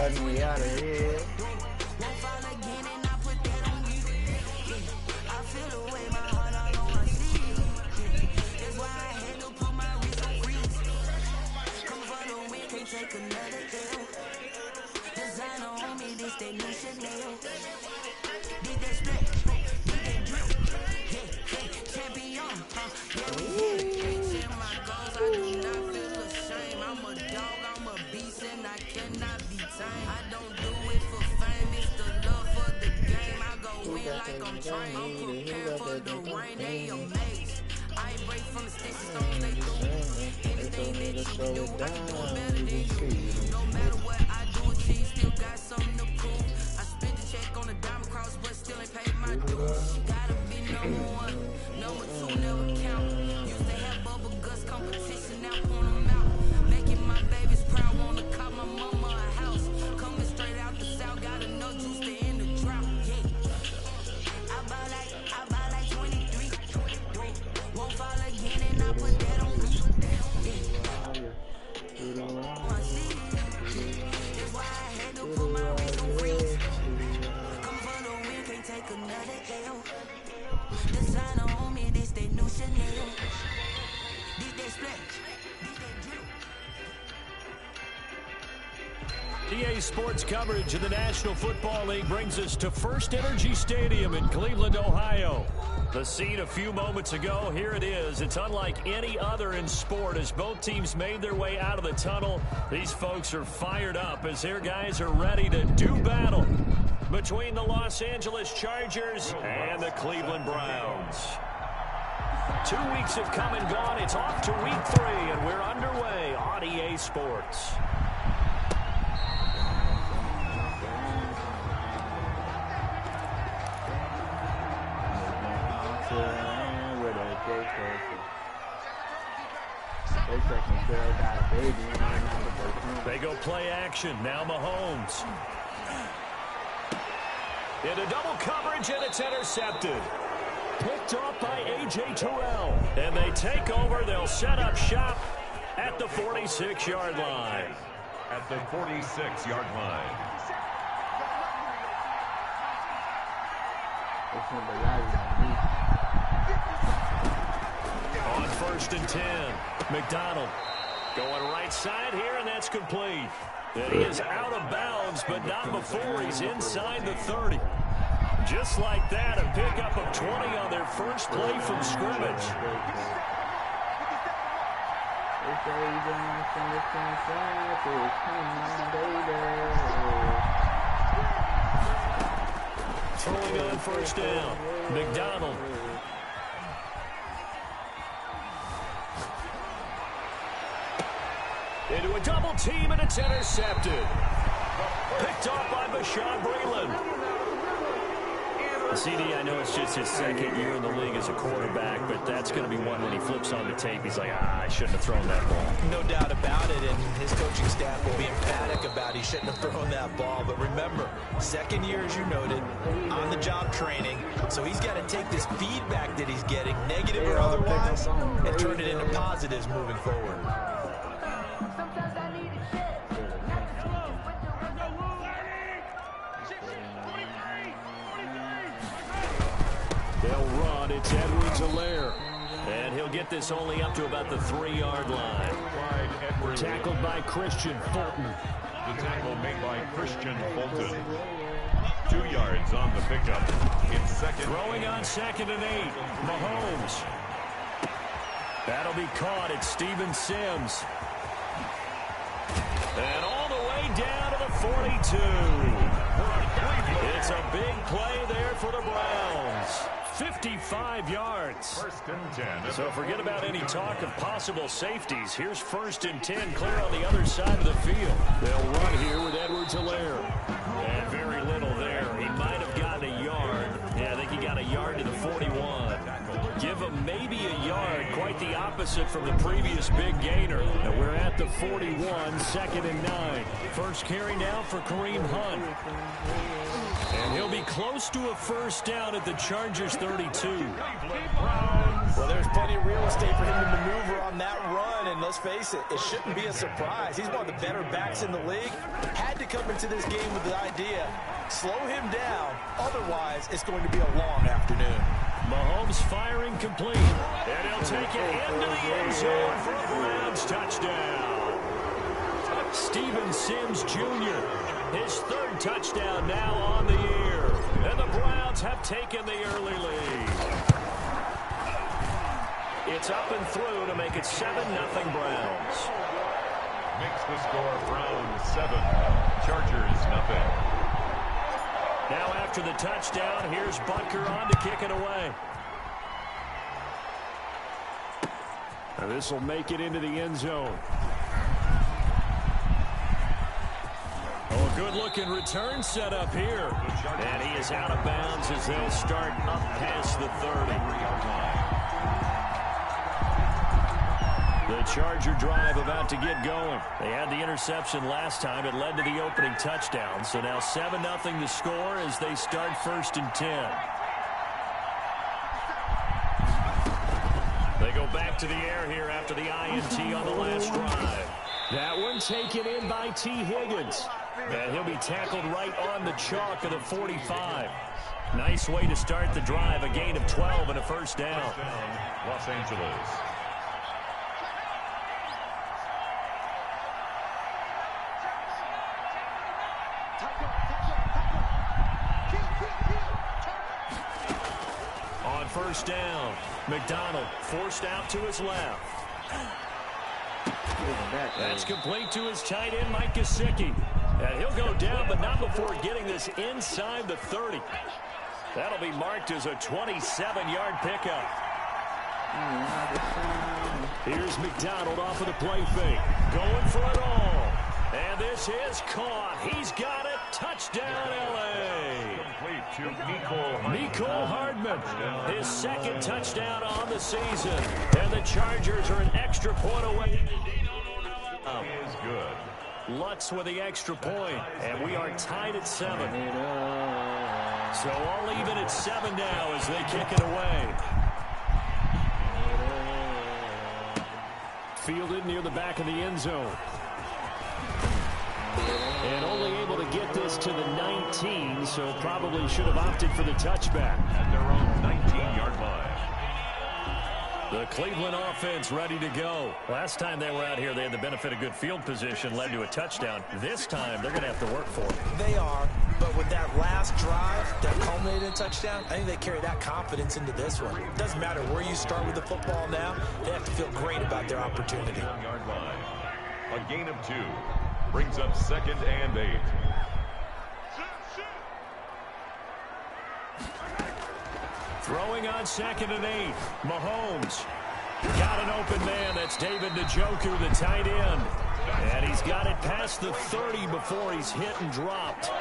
riding me out of here. Take another L. Designer on me, this that new Chanel. Did that split, did that drip. Yeah, champion, yeah, we here. Chasing my goals, I do not feel ashamed. I'm a dog, I'm a beast, and I cannot be tamed. I don't do it for fame, it's the love for the game. I go in like I'm trained. I'm prepared for the rain, they amazed. I ain't break from the sticks, don't stay through. Anything that you can do, I can do it better than you. No matter what I do, achieve, still got something to prove. I spent the check on the diamond cross, but still ain't paid my dues. Gotta be number one, number two never count. Used to have bubble guts competition, now point them out. Making my babies proud, wanna call my mama a house. Coming straight out the south, got enough juice to end the drought. Yeah, I buy like 23. Won't fall again, and I put that on me. That's why I had to put my wrist on freeze. Come for the win, can't take another L. Designer on me, this that new Chanel. This that splash, this that drip. EA Sports coverage of the National Football League brings us to First Energy Stadium in Cleveland, Ohio. The scene a few moments ago, here it is. It's unlike any other in sport as both teams made their way out of the tunnel. These folks are fired up as their guys are ready to do battle between the Los Angeles Chargers and the Cleveland Browns. 2 weeks have come and gone. It's off to week 3, and we're underway on EA Sports. They go play action. Now Mahomes. Into double coverage, and it's intercepted. Picked off by A.J. Terrell. And they take over. They'll set up shop at the 46-yard line. At the 46-yard line. On 1st and 10, McDonald going right side here, and that's complete. And he is out of bounds, but not before he's inside the 30. Just like that, a pickup of 20 on their first play from scrimmage. Throwing on 1st down, McDonald. Into a double team, and it's intercepted. Picked off by Bashaud Breeland. CD, I know it's just his second year in the league as a quarterback, but that's going to be one when he flips on the tape. He's like, I shouldn't have thrown that ball. No doubt about it, and his coaching staff will be emphatic about he shouldn't have thrown that ball. But remember, second year, as you noted, on-the-job training, so he's got to take this feedback that he's getting, negative or otherwise, and turn it into positives moving forward. They'll run. It's Edwards-Helaire. And he'll get this only up to about the 3-yard line. Tackled by Christian Fulton. The tackle made by Christian Fulton. 2 yards on the pickup. It's second. Throwing on 2nd and 8. Mahomes. That'll be caught at Steven Sims. And all the way down to the 42. It's a big play there for the Browns. 55 yards. 1st and 10. So forget about any talk of possible safeties. Here's 1st and 10 clear on the other side of the field. They'll run here with Edwards-Helaire. And very little there. He might have gotten a yard. Yeah, I think he got a yard to the 41. Give him maybe a yard. Quite the opposite from the previous big gainer. And we're at the 41, 2nd and 9. First carry now for Kareem Hunt. And he'll be close to a 1st down at the Chargers 32. Well, there's plenty of real estate for him to maneuver on that run, and and let's face it, it shouldn't be a surprise. He's one of the better backs in the league. Had to come into this game with the idea, slow him down, otherwise it's going to be a long afternoon. Mahomes firing complete, and he'll take it into the end zone for a Browns touchdown. Steven Sims Jr., his third touchdown now on the year, and the Browns have taken the early lead. It's up and through to make it 7-0 Browns. Makes the score Browns 7, Chargers nothing. Now after the touchdown, here's Butker on to kick it away. And this will make it into the end zone. Oh, a good-looking return set up here. And he is out of bounds as they'll start up past the 30. The Charger drive about to get going. They had the interception last time. It led to the opening touchdown. So now 7-0 the score as they start 1st and 10. They go back to the air here after the INT on the last drive. That one taken in by T. Higgins. And he'll be tackled right on the chalk of the 45. Nice way to start the drive. A gain of 12 and a first down. Los Angeles. On first down, McDonald forced out to his left. That's complete to his tight end, Mike Gesicki. And he'll go down, but not before getting this inside the 30. That'll be marked as a 27-yard pickup. Here's McDonald off of the play fake. Going for it all. And this is caught. He's got it. Touchdown, L.A. Complete to Mecole Hardman. His second touchdown on the season. And the Chargers are an extra point away. Is good. Lutz with the extra point. And we are tied at 7. So all even at 7 now as they kick it away. Fielded near the back of the end zone. And only able to get this to the 19, so probably should have opted for the touchback. At their own 19-yard line. The Cleveland offense ready to go. Last time they were out here, they had the benefit of good field position, led to a touchdown. This time, they're going to have to work for it. They are, but with that last drive that culminated in a touchdown, I think they carry that confidence into this one. It doesn't matter where you start with the football now, they have to feel great about their opportunity. Yard line. A gain of 2. Brings up 2nd and 8. Throwing on 2nd and 8. Mahomes. Got an open man. That's David Njoku, the tight end. And he's got it past the 30 before he's hit and dropped.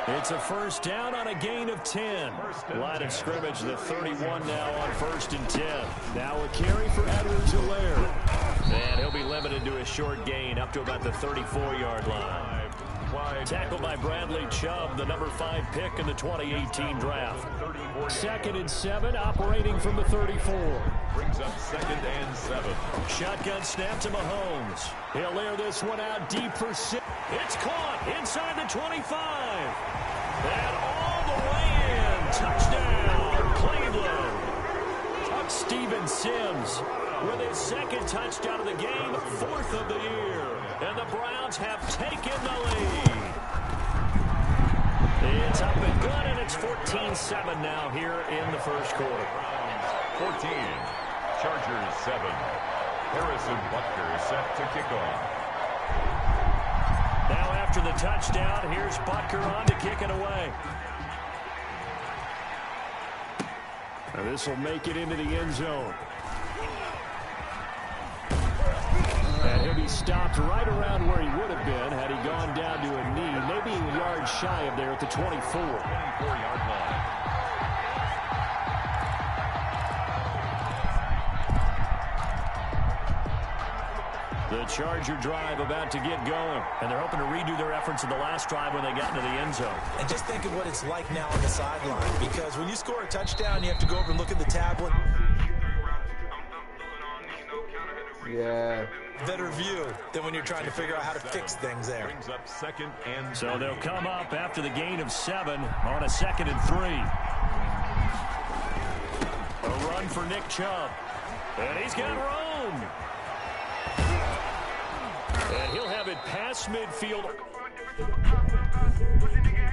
It's a first down on a gain of 10. Line of scrimmage, the 31 now on 1st and 10. Now a carry for Edwards-Helaire. And he'll be limited to a short gain up to about the 34-yard line. Tackled by Bradley Chubb, the number 5 pick in the 2018 draft. 2nd and 7, operating from the 34. Brings up 2nd and 7. Shotgun snap to Mahomes. He'll air this one out deep for 6. It's caught inside the 25. And all the way in. Touchdown, Cleveland. Steven Sims with his 2nd touchdown of the game, 4th of the year. And the Browns have taken the lead. It's up and good, and it's 14-7 now here in the first quarter. 14. Chargers 7. Harrison Butker set to kick off. Now after the touchdown, here's Butker on to kick it away. And this will make it into the end zone. And he'll be stopped right around where he would have been had he gone down to a knee, maybe a yard shy of there at the 24. 24-yard line. The Charger drive about to get going, and they're hoping to redo their efforts in the last drive when they got into the end zone. And just think of what it's like now on the sideline, because when you score a touchdown, you have to go over and look at the tablet. Yeah. Better view than when you're trying to figure out how to fix things there. Brings up 2nd and So they'll come up after the gain of 7 on a 2nd and 3. A run for Nick Chubb. And he's got room. And he'll have it past midfield.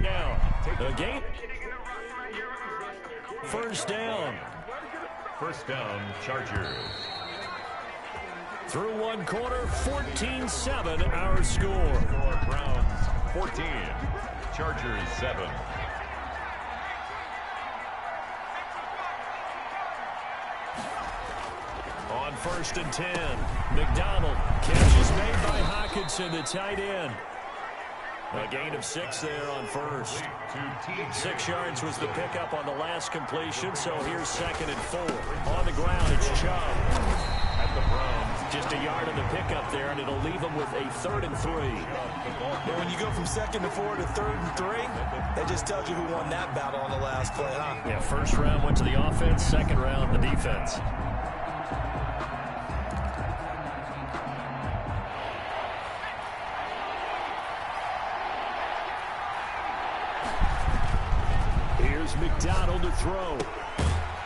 Now, the game. First down. first down, Chargers. Through one quarter, 14-7 our score. Browns 14, Chargers 7. On 1st and 10, McDonald. Catch is made by Hockenson, the tight end. A gain of 6 there on first. 6 yards was the pickup on the last completion, so here's 2nd and 4. On the ground, it's Chubb. At the Browns. Just a yard on the pickup there, and it'll leave them with a 3rd and 3. And when you go from 2nd to 4 to 3rd and 3, that just tells you who won that battle on the last play, huh? Yeah, first round went to the offense, second round the defense. Here's McDonald to throw.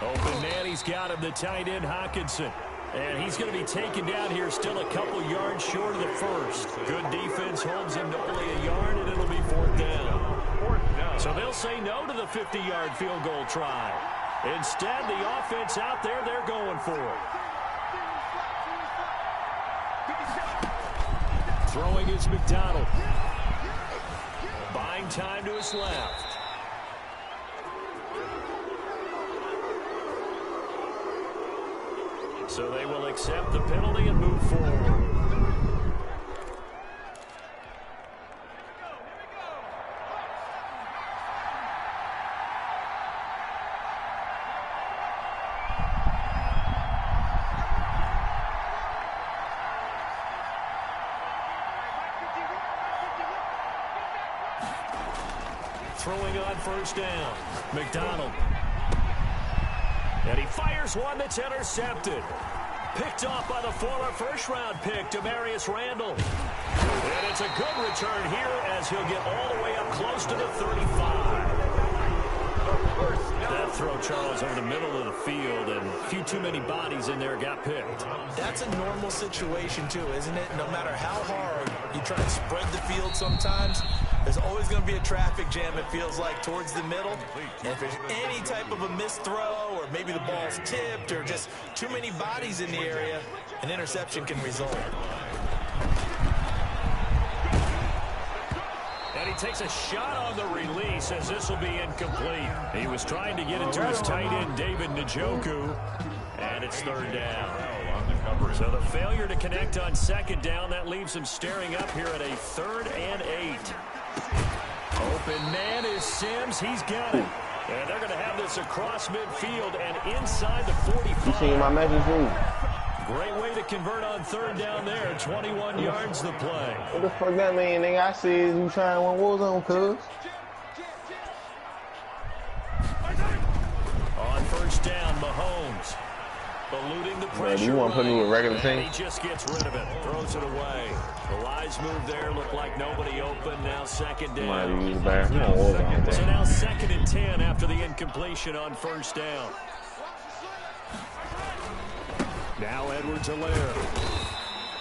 Open man, he's got him, the tight end Hockenson. And he's going to be taken down here, still a couple yards short of the first. Good defense holds him to only a yard, and it'll be 4th down. So they'll say no to the 50-yard field goal try. Instead, the offense out there, they're going for it. Throwing is McDonald. Buying time to his left. So they will accept the penalty and move forward. Throwing on 1st down, McDonald. And he fires one that's intercepted. Picked off by the former first-round pick, Demarius Randall. And it's a good return here as he'll get all the way up close to the 35. That throw, Charles, over the middle of the field, and a few too many bodies in there got picked. That's a normal situation, too, isn't it? No matter how hard you try to spread the field sometimes, there's always going to be a traffic jam, it feels like, towards the middle. And if there's any type of a missed throw, or maybe the ball's tipped, or just too many bodies in the area, an interception can result. And he takes a shot on the release as this will be incomplete. He was trying to get into his tight end, David Njoku, and it's 3rd down. So the failure to connect on 2nd down, that leaves him staring up here at a 3rd and 8. Open man is Sims. He's got it. And they're going to have this across midfield and inside the 45. You seen my message, too? Great way to convert on 3rd down there. 21 yards the play. What the fuck that mean, nigga? I see you trying one Warzone, cuz. On 1st down, Mahomes. Eluding the pressure. You want to put me with regular team? He just gets rid of it. Throws it away. The Lions move there. Looked like nobody open. Now 2nd down. So now 2nd and 10 after the incompletion on 1st down. Now Edwards-Helaire.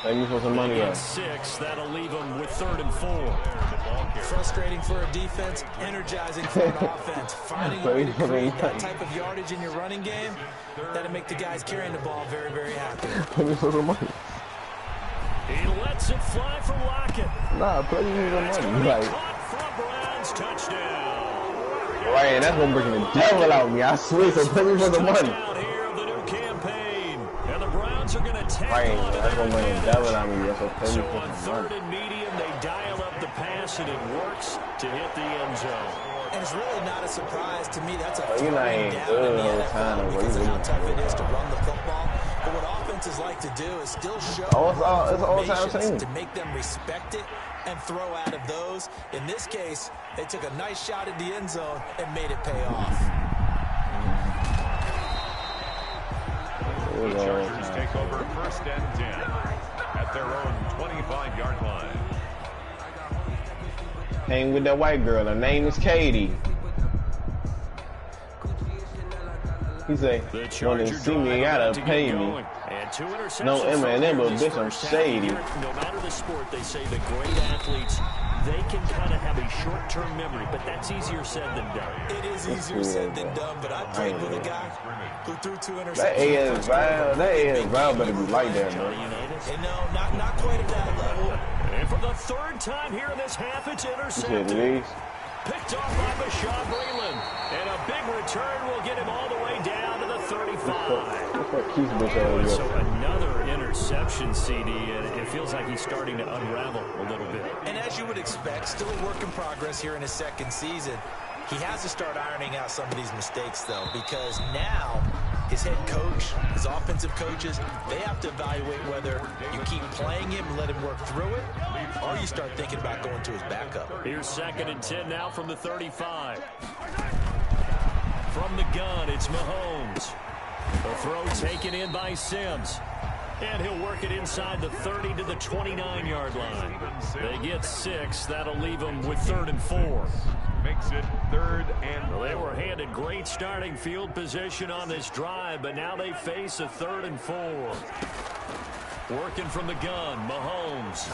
Thank you for some money. 6. That'll leave him with 3rd and 4. Frustrating for a defense, energizing for an offense. Finding a way to create that type of yardage in your running game, that'll make the guys carrying the ball very, very happy. Thank you for some money. He lets it fly for Lockett. Nah, play me some money. Like, for Browns, touchdown. right, and that's gonna bring the devil out of me. I swear, so play me for the money. Are going to tackle right, that's gonna bring the devil out of me. So on 3rd and medium, they dial up the pass, and it works to hit the end zone. And it's really not a surprise to me. That's a throwing down in the NFL because of how tough it is to run the football. But what offenses like to do is still show formations to make them respect it and throw out of those. In this case, they took a nice shot at the end zone and made it pay off. The Chargers take take over 1st and 10 at their own 25-yard line. Hang with that white girl. Her name is Katie. He say, "Want to see me, you gotta pay me." No M&M, but bitch, I'm shady. No matter the sport, they say the great athletes, they can kind of have a short-term memory, but that's easier said than done. It is easier said than done, but I played with a guy who threw 2 interceptions. That AS Val better be like that, man. And no, not quite at that level. And for the 3rd time here in this half, it's intercepted. Picked off by Bashaud Breeland. And a big return will get him all the way down to the 35. So another interception, CD, and it feels like he's starting to unravel a little bit. And as you would expect, still a work in progress here in his 2nd season. He has to start ironing out some of these mistakes, though, because now his head coach, his offensive coaches, they have to evaluate whether you keep playing him and let him work through it, or you start thinking about going to his backup. Here's 2nd and 10 now from the 35. From the gun, it's Mahomes. The throw taken in by Sims. And he'll work it inside the 30 to the 29-yard line. They get 6. That'll leave them with 3rd and 4. Makes it 3rd and 4. Well, they were handed great starting field position on this drive, but now they face a 3rd and 4. Working from the gun, Mahomes.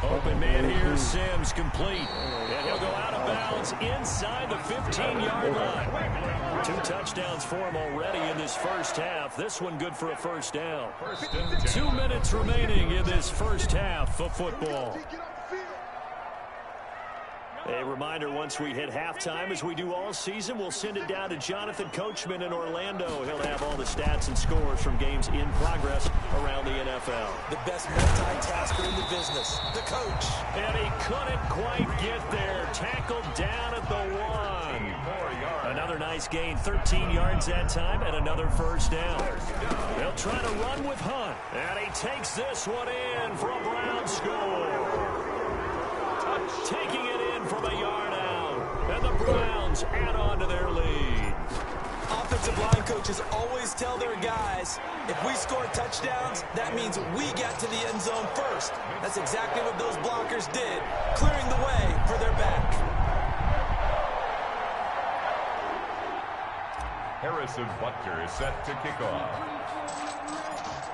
Open man here, Sims complete. And he'll go out of bounds inside the 15-yard line. 2 touchdowns for him already in this 1st half. This one good for a 1st down. 2 minutes remaining in this 1st half of football. A reminder, once we hit halftime, as we do all season, we'll send it down to Jonathan Coachman in Orlando. He'll have all the stats and scores from games in progress around the NFL. The best multitasker in the business, the coach. And he couldn't quite get there. Tackled down at the 1. Another nice gain, 13 yards that time, and another 1st down. They'll try to run with Hunt. And he takes this one in for a Brown score. Taking it in from a yard out. And the Browns add on to their lead. Offensive line coaches always tell their guys, if we score touchdowns, that means we get to the end zone first. That's exactly what those blockers did, clearing the way for their back. Harrison Butker is set to kick off.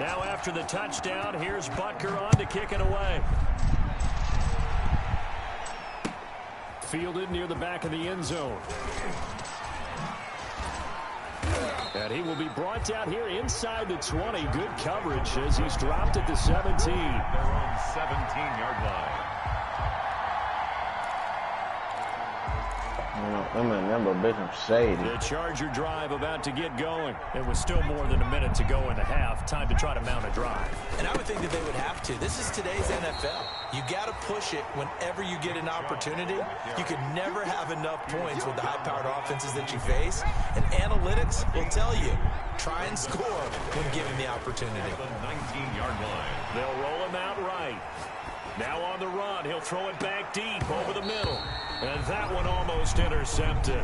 Now after the touchdown, here's Butker on to kick it away. Fielded near the back of the end zone. And he will be brought down here inside the 20. Good coverage as he's dropped at the 17. Their own 17-yard line. I'm shady. The Charger drive about to get going. It was still more than a minute to go in the half. Time to try to mount a drive. And I would think that they would have to. This is today's NFL. You got to push it whenever you get an opportunity. You can never have enough points with the high-powered offenses that you face. And analytics will tell you, try and score when given the opportunity. The 19-yard line. They'll roll him out right. Now on the run, he'll throw it back deep over the middle. And that one almost intercepted.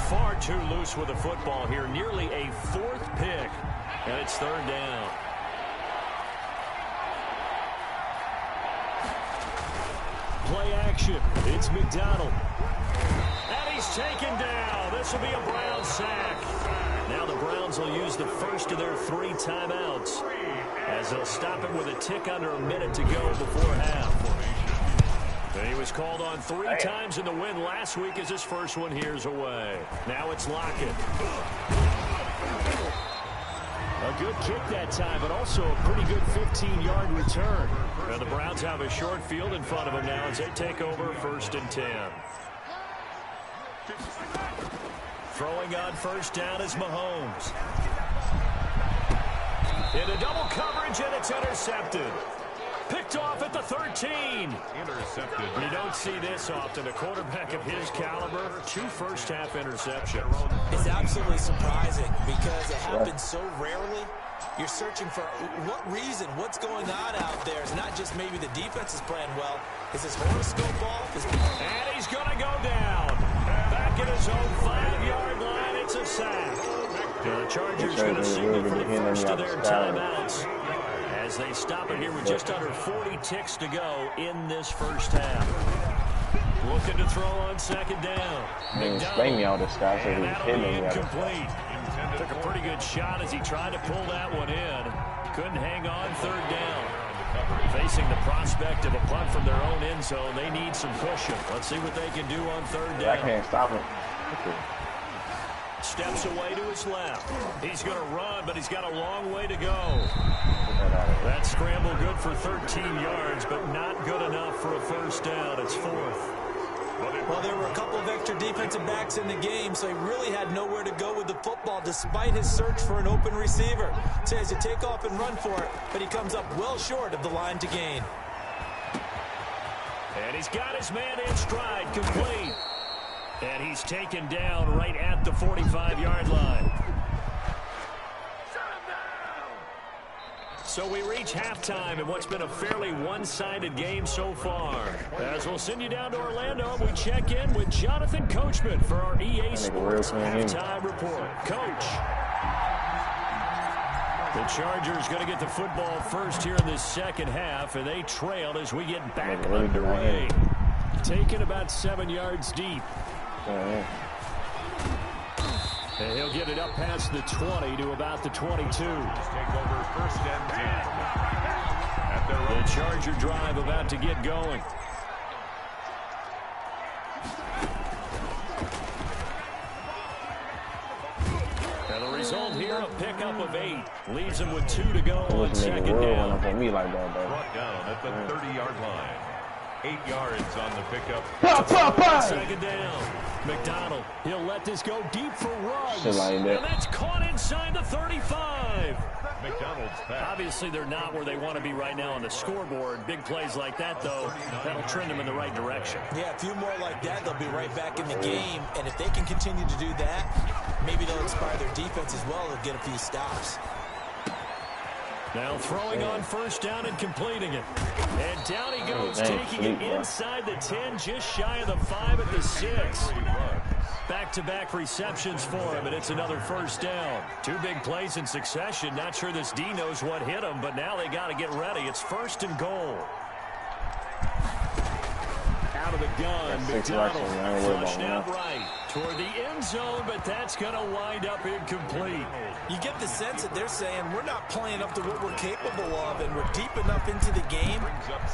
Far too loose with the football here. Nearly a 4th pick. And it's 3rd down. Play action. It's McDonald. And he's taken down. This will be a Brown sack. Now the Browns will use the first of their 3 timeouts, as they'll stop him with a tick under a minute to go before half. And he was called on 3 times in the win last week as his first one here's away. Now it's Lockett. A good kick that time, but also a pretty good 15-yard return. And the Browns have a short field in front of them now as they take over 1st and 10. Throwing on 1st down is Mahomes. Into double coverage, and it's intercepted. Picked off at the 13. Intercepted. You don't see this often. A quarterback of his caliber, 2 first-half interceptions. It's absolutely surprising because it happens so rarely. You're searching for what reason, what's going on out there. It's not just maybe the defense is playing well. Is his horoscope off? And he's going to go down. Back at his own 5-yard line, it's a sack. The Chargers going to signal for the first of their timeouts as they stop it here with just under 40 ticks to go in this first half. Looking to throw on second down. Explain me all this stuff. And that'll be incomplete. Took a pretty good shot as he tried to pull that one in. Couldn't hang on third down. Facing the prospect of a punt from their own end zone, they need some pushing. Let's see what they can do on third down. I can't stop him. Steps away to his left. He's going to run, but he's got a long way to go. That scramble good for 13 yards, but not good enough for a first down. It's fourth. Well, there were a couple of extra defensive backs in the game, so he really had nowhere to go with the football despite his search for an open receiver. So he has to take off and run for it, but he comes up well short of the line to gain. And he's got his man in stride, complete. And he's taken down right at the 45-yard line. So we reach halftime in what's been a fairly one-sided game so far. As we'll send you down to Orlando, we check in with Jonathan Coachman for our EA Sports halftime report. Coach. The Chargers going to get the football first here in this second half, and they trailed as we get back underway. Taken about 7 yards deep. And he'll get it up past the 20 to about the 22. Take over first and 10. At their the Charger drive about to get going. And the result here, a pickup of 8. Leaves him with 2 to go on second down. Brought down at the 30-yard line. 8 yards on the pickup. Second down. McDonald, he'll let this go deep for Ruggs. Like that. And that's caught inside the 35. McDonald's back. Obviously, they're not where they want to be right now on the scoreboard. Big plays like that, though, that'll trend them in the right direction. Yeah, a few more like that, they'll be right back in the game. And if they can continue to do that, maybe they'll inspire their defense as well and get a few stops. Now throwing on first down and completing it. And down he goes, taking it inside the 10, just shy of the 5 at the 6. Back-to-back receptions for him, and it's another first down. 2 big plays in succession. Not sure this D knows what hit him, but now they got to get ready. It's first and goal. Out of the gun, McDonald flushed out right toward the end zone, but that's going to wind up incomplete. You get the sense that they're saying we're not playing up to what we're capable of, and we're deep enough into the game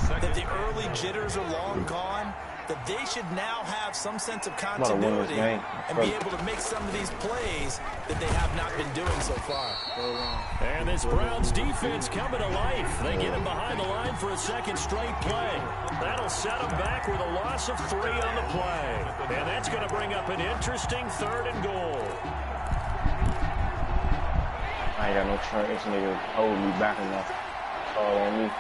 that the early jitters are long gone, that they should now have some sense of continuity and be able to make some of these plays that they have not been doing so far. And this Browns defense coming to life. They get him behind the line for a second straight play. That'll set them back with a loss of 3 on the play. And that's going to bring up an interesting third and goal. I ain't got no chance. This nigga hold me back enough. All on me.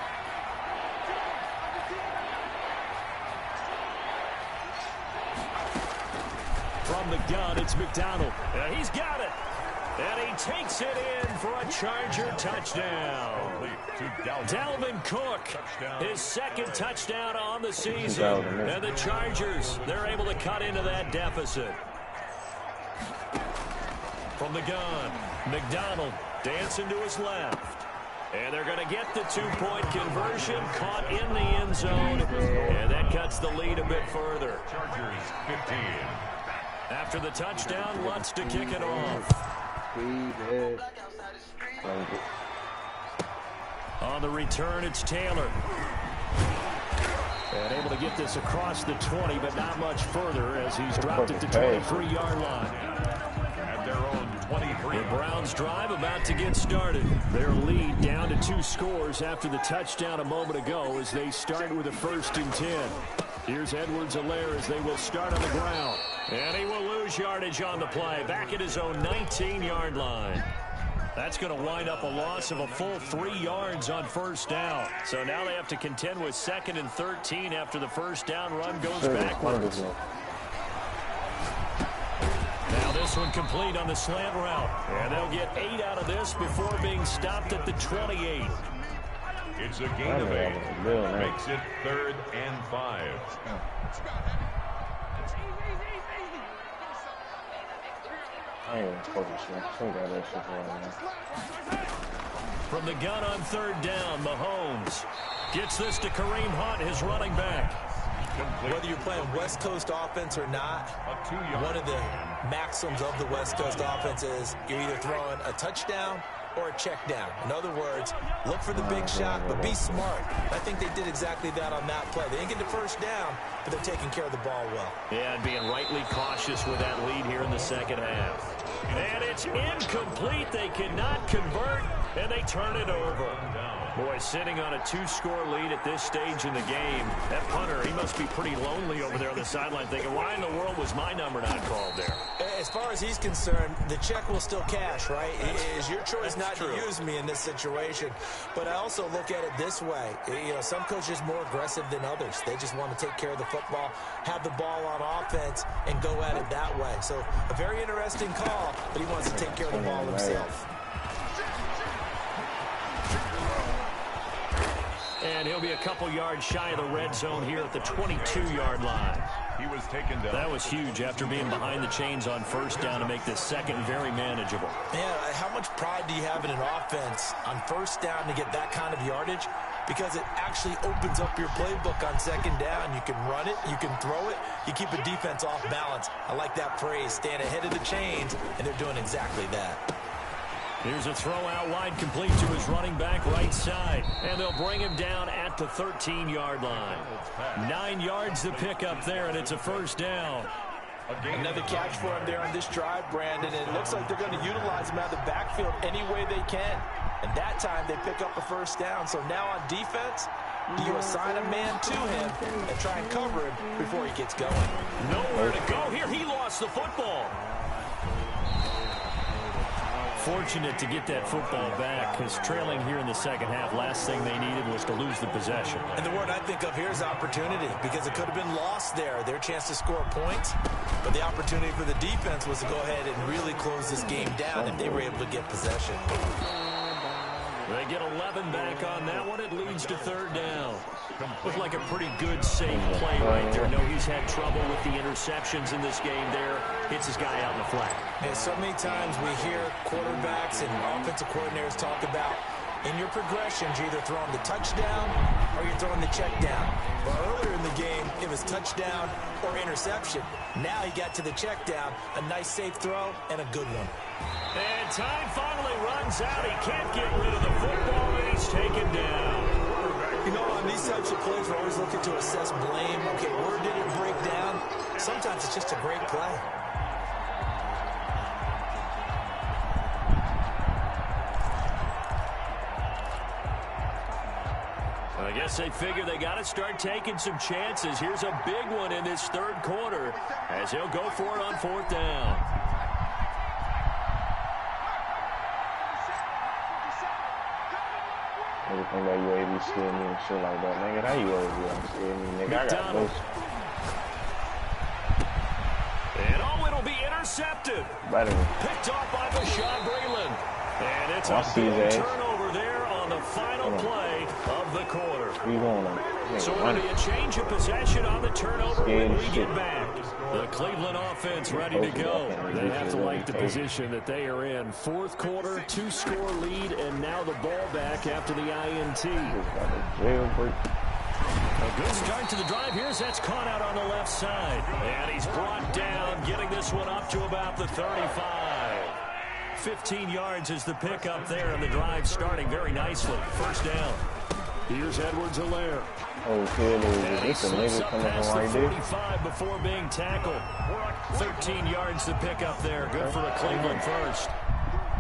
From the gun, it's McDonald. He's got it. And he takes it in for a Charger touchdown. Dalvin Cook, his second touchdown on the season. And the Chargers, they're able to cut into that deficit. From the gun, McDonald dancing to his left. And they're going to get the 2-point conversion, caught in the end zone. And that cuts the lead a bit further. Chargers 15. After the touchdown, Lutz to kick it off. On the return, it's Taylor. And able to get this across the 20, but not much further as he's dropped at the 23-yard line. At their own 23. The Browns drive about to get started. Their lead down to 2 scores after the touchdown a moment ago as they start with a 1st and 10. Here's Edwards-Helaire as they will start on the ground. And he will lose yardage on the play, back at his own 19-yard line. That's going to wind up a loss of a full 3 yards on first down. So now they have to contend with 2nd and 13 after the first down run goes backwards. Now this one complete on the slant route. And they'll get 8 out of this before being stopped at the 28. It's a gain of 8. Makes it 3rd and 5. I ain't even focused, man. Some got that shit right now. From the gun on third down, Mahomes gets this to Kareem Hunt, his running back. Whether you're playing West Coast offense or not, one of the maxims of the West Coast offense is you're either throwing a touchdown or a check down. In other words, look for the big shot, but be smart. I think they did exactly that on that play. They didn't get the first down, but they're taking care of the ball well. Yeah, and being rightly cautious with that lead here in the second half. And it's incomplete. They cannot convert, and they turn it over. Boy, sitting on a 2-score lead at this stage in the game, that punter, he must be pretty lonely over there on the sideline thinking, why in the world was my number not called there? As far as he's concerned, the check will still cash, right? It is your choice not to use me in this situation. But I also look at it this way. You know, some coaches are more aggressive than others. They just want to take care of the football, have the ball on offense, and go at it that way. So a very interesting call, but he wants to take care of the ball himself. And he'll be a couple yards shy of the red zone here at the 22-yard line. He was taken down. That was huge after being behind the chains on first down to make this second very manageable. Yeah, how much pride do you have in an offense on first down to get that kind of yardage? Because it actually opens up your playbook on second down. You can run it, you can throw it, you keep a defense off balance. I like that phrase, staying ahead of the chains, and they're doing exactly that. Here's a throw out wide, complete to his running back right side. And they'll bring him down at the 13-yard line. 9 yards to pick up there, and it's a first down. Another catch for him there on this drive, Brandon. And it looks like they're going to utilize him out of the backfield any way they can. And that time they pick up a first down. So now on defense, do you assign a man to him and try and cover him before he gets going? Nowhere to go here. He lost the football. Fortunate to get that football back, because trailing here in the second half, last thing they needed was to lose the possession. And the word I think of here is opportunity, because it could have been lost there, their chance to score points. But the opportunity for the defense was to go ahead and really close this game down if they were able to get possession. They get 11 back on that one. It leads to third down. Looked like a pretty good, safe play right there. No, he's had trouble with the interceptions in this game there. Hits his guy out in the flat. And so many times we hear quarterbacks and offensive coordinators talk about in your progressions, you're either throwing the touchdown or you're throwing the check down. But earlier in the game, it was touchdown or interception. Now he got to the check down, a nice safe throw, and a good one. And time finally runs out. He can't get rid of the football, and he's taken down. You know, on these types of plays, we're always looking to assess blame. Okay, where did it break down? Sometimes it's just a great play. I guess they figure they got to start taking some chances. Here's a big one in this third quarter as he'll go for it on fourth down. Everything that UAB scared me and shit like that. Nigga, how UAB scared me, nigga? I got close. And oh, it'll be intercepted. Picked off by Bashaud Breeland. And it's a big turnover there on the final play of the quarter. So it'll be a change of possession on the turnover when we get back. The Cleveland offense ready to go. They have to like the position that they are in. Fourth quarter, 2-score lead, and now the ball back after the INT. A good start to the drive. Here's that's caught out on the left side. And he's brought down, getting this one up to about the 35. 15 yards is the pickup there, and the drive starting very nicely. First down. Here's Edwards-Helaire. And he slips up past the 45 before being tackled. 13 yards to pick up there. Good for a Cleveland first.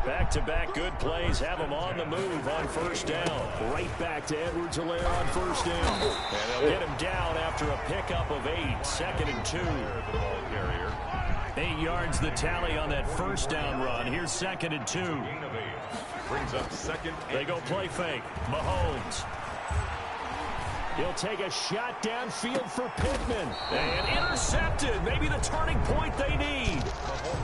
Back-to-back good plays have him on the move on first down. Right back to Edwards-Helaire on first down. And they'll get him down after a pickup of 8. Second and 2. 8 yards the tally on that first down run. Here's second and 2. Brings up second. They go play fake. Mahomes. He'll take a shot downfield for Pittman. And intercepted. Maybe the turning point they need.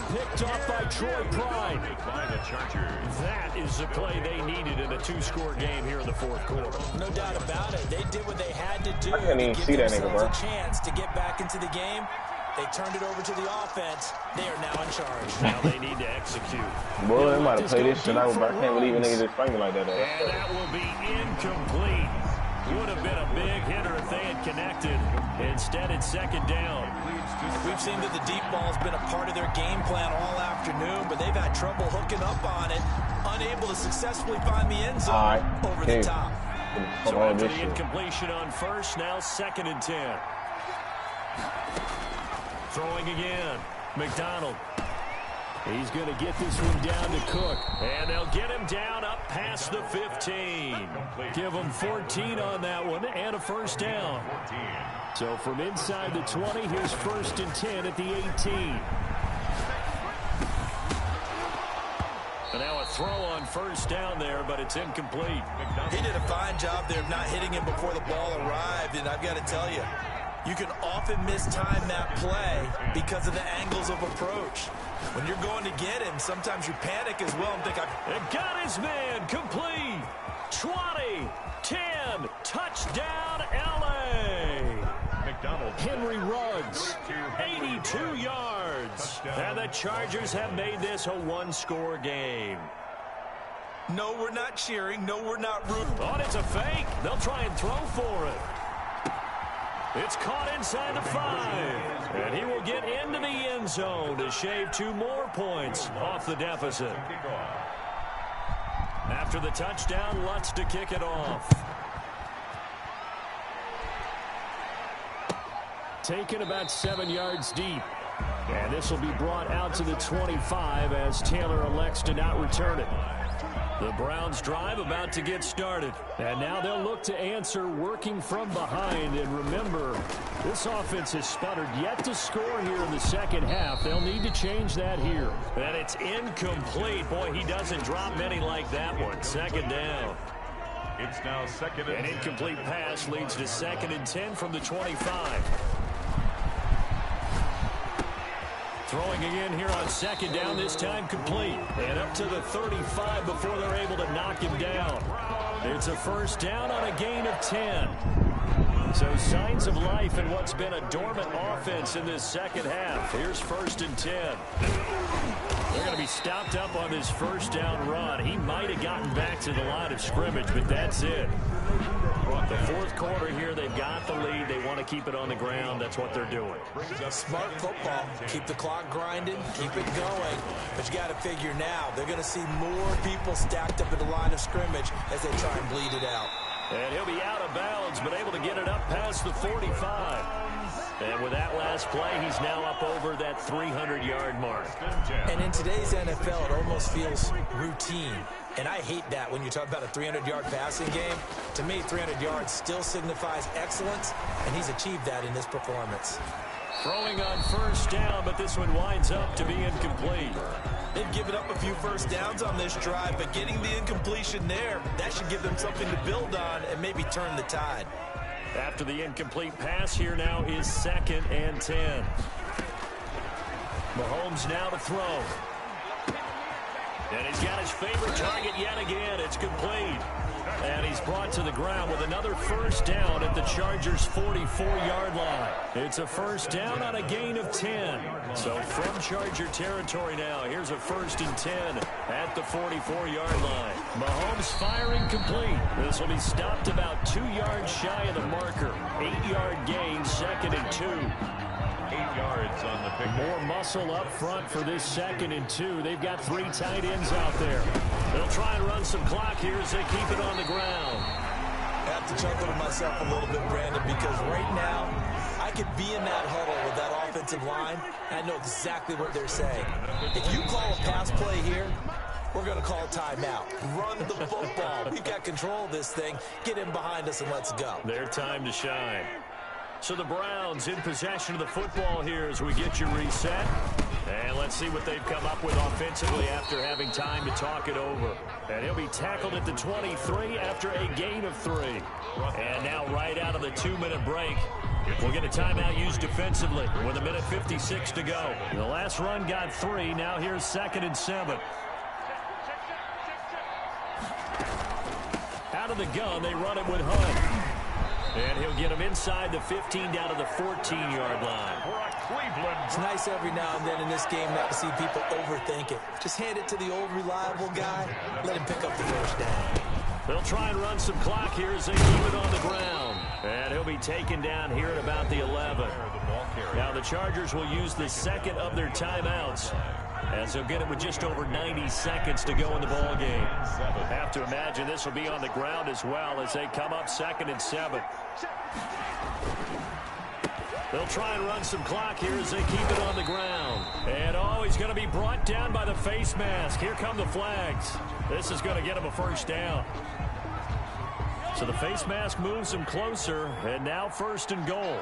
Picked off by Troy Pride. By the Chargers. That is the play they needed in a 2-score game here in the fourth quarter. No doubt about it. They did what they had to do I couldn't even to see give that nigga, themselves bro. a chance to get back into the game. They turned it over to the offense. They are now in charge. Now they need to execute. Boy, they might have played this shit out, but I can't believe a nigga just sprang like that. And that will be incomplete. Would have been a big hitter if they had connected. Instead, it's second down. We've seen that the deep ball's been a part of their game plan all afternoon, but they've had trouble hooking up on it, unable to successfully find the end zone over the top. So after the incompletion on first, now 2nd and 10. Throwing again. McDonald. He's going to get this one down to Cook. And they'll get him down up past the 15. Give him 14 on that one and a first down. So from inside the 20, here's 1st and 10 at the 18. And now a throw on first down there, but it's incomplete. He did a fine job there of not hitting him before the ball arrived, and I've got to tell you, you can often mistime that play because of the angles of approach. When you're going to get him, sometimes you panic as well and think, and got his man complete. 20, 10, touchdown, L.A. McDonald. Henry Ruggs, 82 yards. And the Chargers have made this a one-score game. No, we're not cheering. No, we're not rooting. Oh, it's a fake. They'll try and throw for it. It's caught inside the 5. And he will get into the end zone to shave 2 more points off the deficit. After the touchdown, Lutz to kick it off. Taken about 7 yards deep. And this will be brought out to the 25 as Taylor elects to not return it. The Browns drive about to get started. And now they'll look to answer working from behind. And remember, this offense has sputtered yet to score here in the second half. They'll need to change that here. And it's incomplete. Boy, he doesn't drop many like that one. Second down. It's now 2nd and 10. An incomplete pass leads to 2nd and 10 from the 25. Throwing again here on 2nd down, this time complete. And up to the 35 before they're able to knock him down. It's a first down on a gain of 10. So signs of life in what's been a dormant offense in this second half. Here's 1st and 10. They're going to be stopped up on this first down run. He might have gotten back to the line of scrimmage, but that's it. The 4th quarter here, they've got the lead. They want to keep it on the ground. That's what they're doing. Smart football. Keep the clock grinding. Keep it going. But you got to figure now, they're going to see more people stacked up at the line of scrimmage as they try and bleed it out. And he'll be out of bounds, but able to get it up past the 45. And with that last play, he's now up over that 300-yard mark. And in today's NFL, it almost feels routine. And I hate that when you talk about a 300-yard passing game. To me, 300 yards still signifies excellence, and he's achieved that in this performance. Throwing on first down, but this one winds up to be incomplete. They've given up a few first downs on this drive, but getting the incompletion there, that should give them something to build on and maybe turn the tide. After the incomplete pass, here now is 2nd and 10. Mahomes now to throw. And he's got his favorite target yet again. It's complete. And he's brought to the ground with another first down at the Chargers' 44-yard line. It's a first down on a gain of 10. So from Charger territory now, here's a 1st and 10 at the 44-yard line. Mahomes firing complete. This will be stopped about 2 yards shy of the marker. 8-yard gain, 2nd and 2. 8 yards on the pick. More muscle up front for this 2nd and 2. They've got 3 tight ends out there. They'll try and run some clock here as they keep it on the ground. I have to chuckle to myself a little bit, Brandon, because right now I could be in that huddle with that offensive line, and I know exactly what they're saying. If you call a pass play here, we're going to call timeout. Run the football. We've got control of this thing. Get in behind us and let's go. Their time to shine. So the Browns in possession of the football here as we get you reset. And let's see what they've come up with offensively after having time to talk it over. And he'll be tackled at the 23 after a gain of 3. And now right out of the 2-minute break, we'll get a timeout used defensively with 1:56 to go. The last run got 3. Now here's 2nd and 7. Out of the gun, they run it with Hunt. And he'll get him inside the 15 down to the 14-yard line. It's nice every now and then in this game not to see people overthink it. Just hand it to the old reliable guy. Let him pick up the first down. They'll try and run some clock here as they keep it on the ground. And he'll be taken down here at about the 11. Now the Chargers will use the second of their timeouts, as they'll get it with just over 90 seconds to go in the ball game. Have to imagine this will be on the ground as well as they come up 2nd and 7. They'll try and run some clock here as they keep it on the ground. And he's going to be brought down by the face mask. Here come the flags. This is going to get him a first down. So the face mask moves him closer, and now 1st and goal.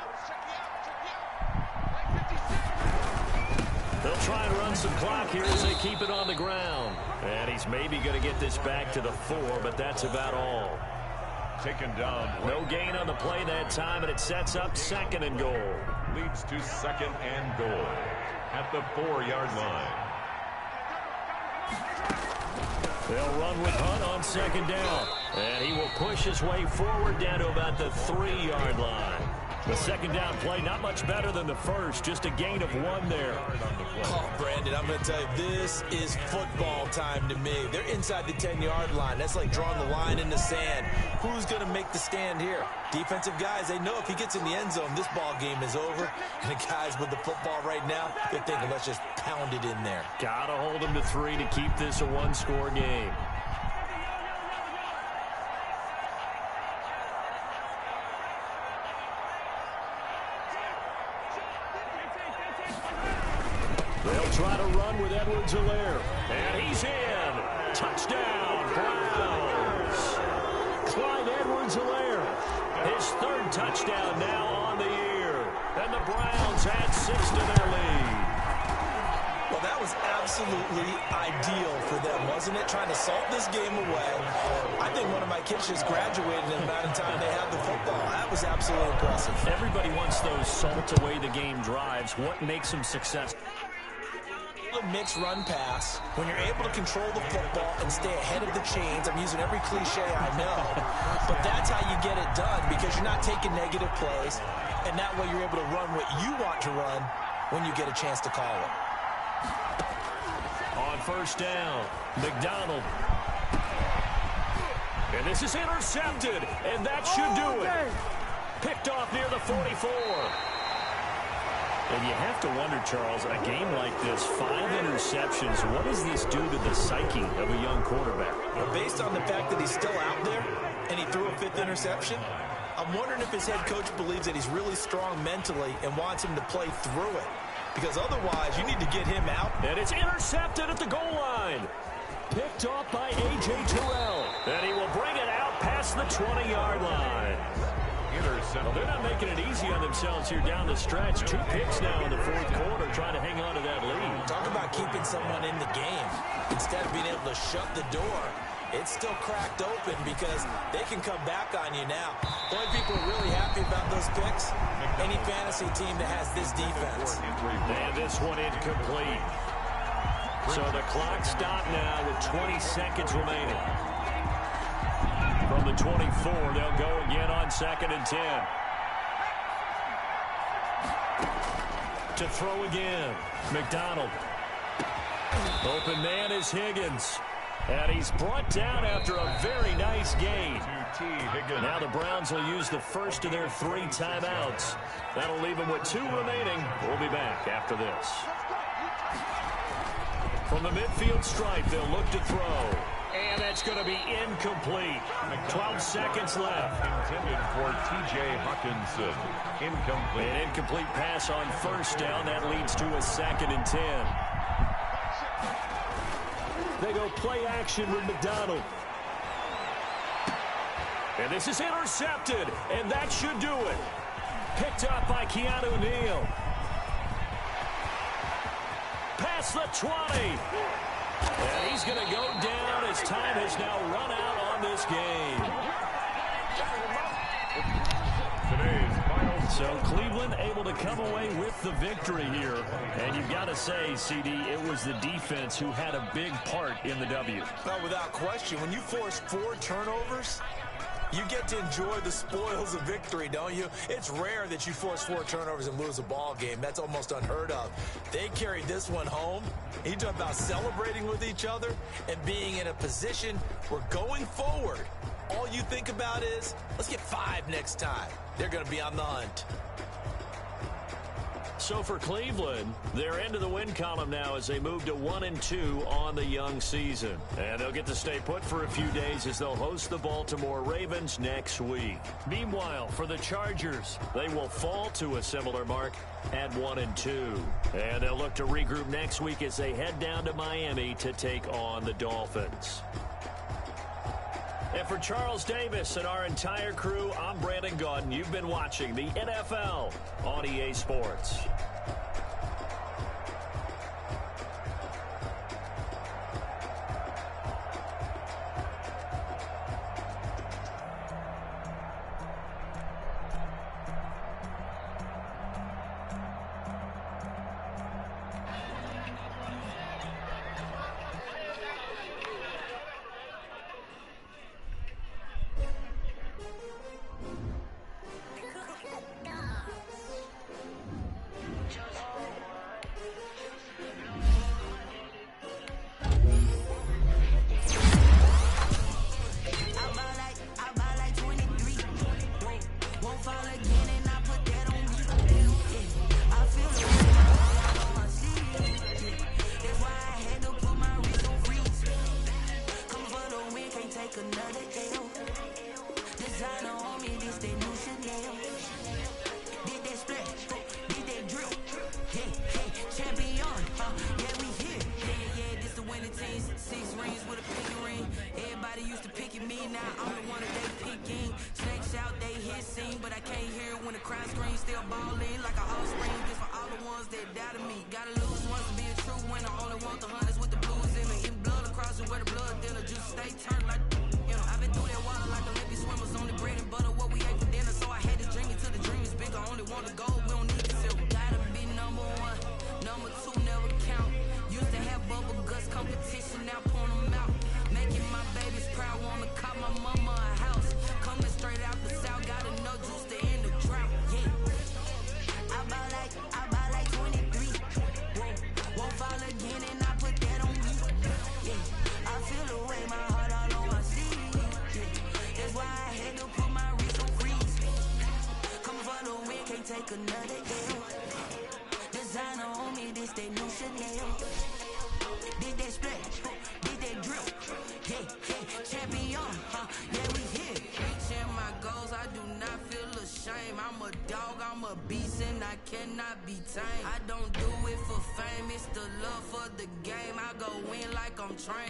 They'll try and run some clock here as they keep it on the ground. And he's maybe going to get this back to the 4, but that's about all. Taken down. No gain on the play that time, and it sets up 2nd and goal. Leads to 2nd and goal at the 4-yard line. They'll run with Hunt on 2nd down. And he will push his way forward down to about the 3-yard line. The 2nd down play, not much better than the first, just a gain of 1 there. Oh, Brandon, I'm going to tell you, this is football time to me. They're inside the 10-yard line. That's like drawing the line in the sand. Who's going to make the stand here? Defensive guys, they know if he gets in the end zone, this ball game is over. And the guys with the football right now, they're thinking, let's just pound it in there. Got to hold him to 3 to keep this a 1-score game. They'll try to run with Edwards-Helaire. And he's in. Touchdown, Browns. Clyde Edwards-Helaire. His 3rd touchdown now on the year. And the Browns add 6 to their lead. Well, that was absolutely ideal for them, wasn't it? Trying to salt this game away. I think one of my kids just graduated in the amount of time they had the football. That was absolutely impressive. Everybody wants those salt-away-the-game drives. What makes them successful? A mixed run pass, when you're able to control the football and stay ahead of the chains. I'm using every cliche I know, but that's how you get it done, because you're not taking negative plays, and that way you're able to run what you want to run when you get a chance to call it. On 1st down, McDonald. And this is intercepted, and that should do it. Picked off near the 44. And you have to wonder, Charles, in a game like this, 5 interceptions, what does this do to the psyche of a young quarterback? Well, based on the fact that he's still out there and he threw a 5th interception, I'm wondering if his head coach believes that he's really strong mentally and wants him to play through it. Because otherwise, you need to get him out. And it's intercepted at the goal line. Picked off by A.J. Terrell. And he will bring it out past the 20-yard line. Well, they're not making it easy on themselves here down the stretch. 2 picks now in the 4th quarter, trying to hang on to that lead. Talk about keeping someone in the game. Instead of being able to shut the door, it's still cracked open because they can come back on you now. The only people are really happy about those picks, any fantasy team that has this defense. And this one incomplete. So the clock stopped now with 20 seconds remaining. From the 24, they'll go again on 2nd and 10. To throw again, McDonald. Open man is Higgins. And he's brought down after a very nice gain. Now the Browns will use the first of their 3 timeouts. That'll leave them with 2 remaining. We'll be back after this. From the midfield stripe, they'll look to throw. And that's going to be incomplete. 12 seconds left. Intended for T.J. Hawkinson. Incomplete. An incomplete pass on 1st down. That leads to a 2nd and 10. They go play action with McDonald. And this is intercepted. And that should do it. Picked up by Keanu Neal. Past the 20. And he's going to go down as time has now run out on this game. So Cleveland able to come away with the victory here. And you've got to say, CD, it was the defense who had a big part in the W. Well, without question, when you force 4 turnovers, You get to enjoy the spoils of victory, don't you? It's rare that you force 4 turnovers and lose a ball game. That's almost unheard of. They carried this one home. You talk about celebrating with each other and being in a position where going forward, all you think about is, let's get 5 next time. They're going to be on the hunt. So for Cleveland, they're into the win column now as they move to 1-2 on the young season. And they'll get to stay put for a few days as they'll host the Baltimore Ravens next week. Meanwhile, for the Chargers, they will fall to a similar mark at 1-2. And they'll look to regroup next week as they head down to Miami to take on the Dolphins. And for Charles Davis and our entire crew, I'm Brandon Gaudin. You've been watching the NFL on EA Sports.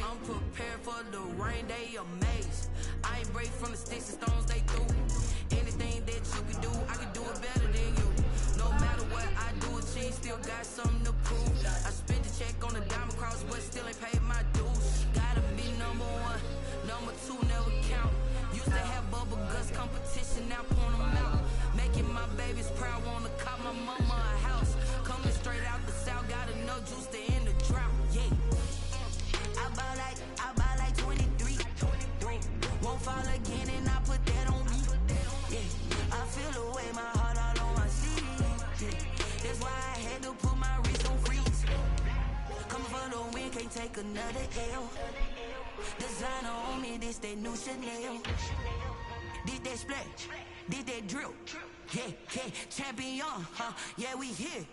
I'm prepared for the rain, they amazed. I ain't break from the sticks and stones they threw. Anything that you can do, I can do it better than you. No matter what I do, achieve, still got something to prove. I spent the check on the diamond cross, but still ain't paid my dues. Gotta be number 1, number 2 never count. Used to have bubble guts competition, now point them out. Making my babies proud, wanna call my mama a house. Coming straight out the south, got enough juice to end the drought. Yeah. I buy like 23. Won't fall again and I put that on me. Yeah, I feel the way, my heart all on my sleeve. Yeah, that's why I had to put my wrist on freeze. Coming for the win, can't take another L. Designer on me, this that new Chanel. Did that splash, did that drill. Yeah, champion, huh? Yeah, we here.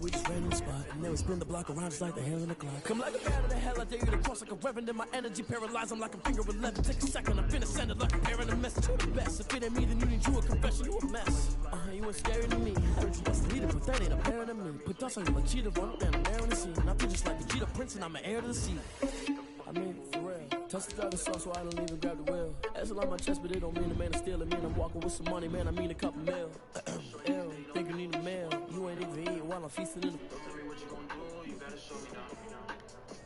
We just ran in the spot. spin the block around just like the hair in the clock. Come like a bat of the hell, I dare you to cross like a reverend. In my energy paralyzed, I'm like a finger 11. Take a second, I'm finna send it like a parent a message. You the best, if it ain't me, then you need you a confession. You a mess. You ain't scary to me. I heard you was the leader, but that ain't apparent to me. Put dust on you like cheetah, run up and I'm there in the scene. I feel just like the cheetah prince and I'm an heir to the sea. I mean, for real. Touch the driver's sauce so I don't even grab the wheel. That's on my chest, but it don't mean a man is stealing. Mean I'm walking with some money, man, I mean a couple mil. Ew, think you need a mail. You ain't even eat while I'm feasting in the...